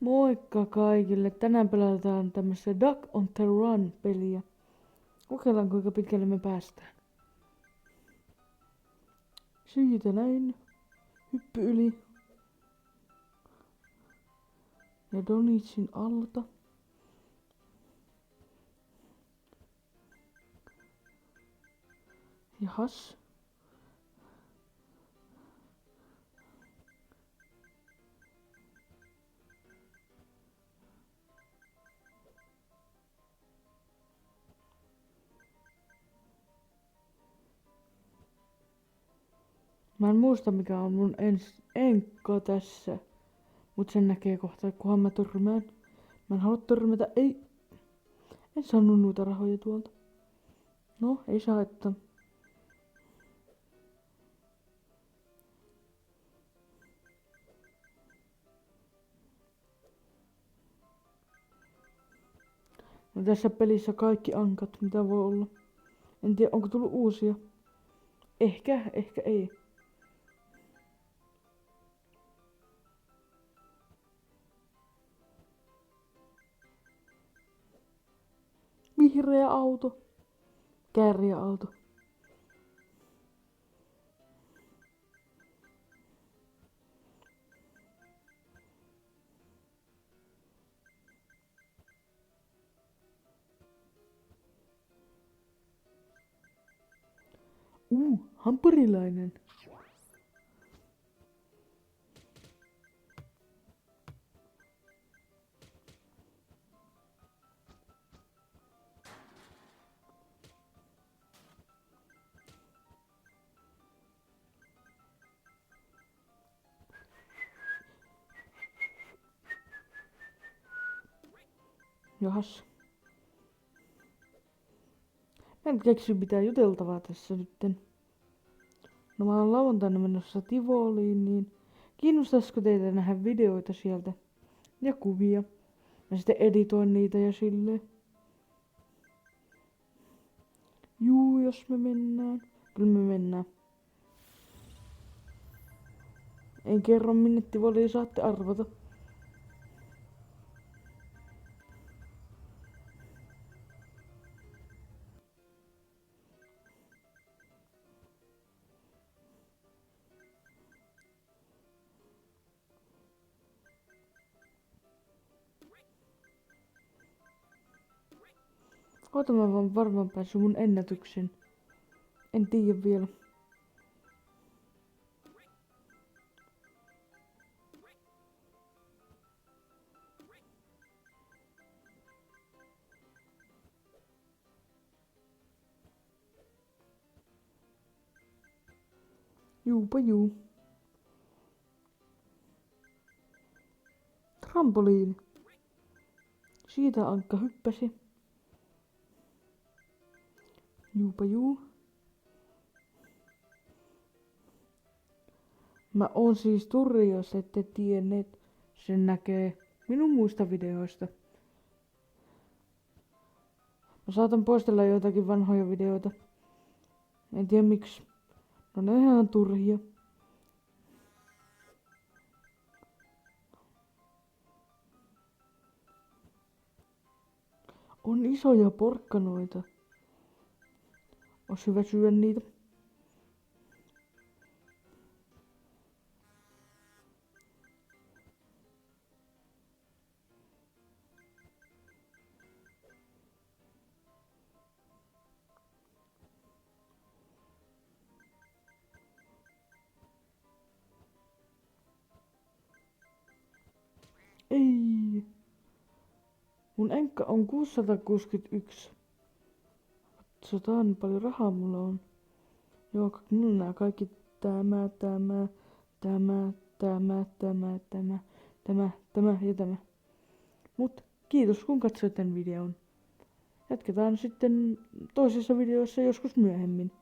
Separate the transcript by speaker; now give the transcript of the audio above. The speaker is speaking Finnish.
Speaker 1: Moikka kaikille! Tänään pelataan tämmöistä Duck on the Run-peliä. Kokeillaan kuinka pitkälle me päästään. Siitä näin. Hyppy yli. Ja Donitsin alta. Jahas. Mä en muista mikä on mun enkka tässä. Mut sen näkee kohta, kunhan mä törmään. Mä en halua törmätä, ei. En saanut noita rahoja tuolta. No, ei saa että. No tässä pelissä kaikki ankat, mitä voi olla. En tiedä, onko tullut uusia. Ehkä ei. Vihreä auto. Kääriä-auto. Hampurilainen. Jahas. Mä en keksy mitään juteltavaa tässä nytten. No mä oon lauantaina menossa Tivoliin, niin kiinnostaisiko teitä nähdä videoita sieltä ja kuvia? Mä sitten editoin niitä ja silleen. Juu, jos me mennään. Kyllä me mennään. En kerro minne Tivoliin, saatte arvata. Oota mä vaan varmaan päässyt mun ennätyksen. En tiedä vielä. Juupa juu. Trampoliini. Siitä Ankka hyppäsi. Juupa juu. Mä oon siis turri, jos ette tienneet. Sen näkee minun muista videoista. Mä saatan poistella joitakin vanhoja videoita. En tiedä miksi. No ne on ihan turhia. On isoja porkkanoita. Ois hyvä syödä niitä. Ei. Mun enkka on 661. Katsotaan paljon rahaa mulla on. Joo, mulla nää kaikki tämä ja tämä. Mut kiitos kun katsoit tän videon. Jatketaan sitten toisessa videossa joskus myöhemmin.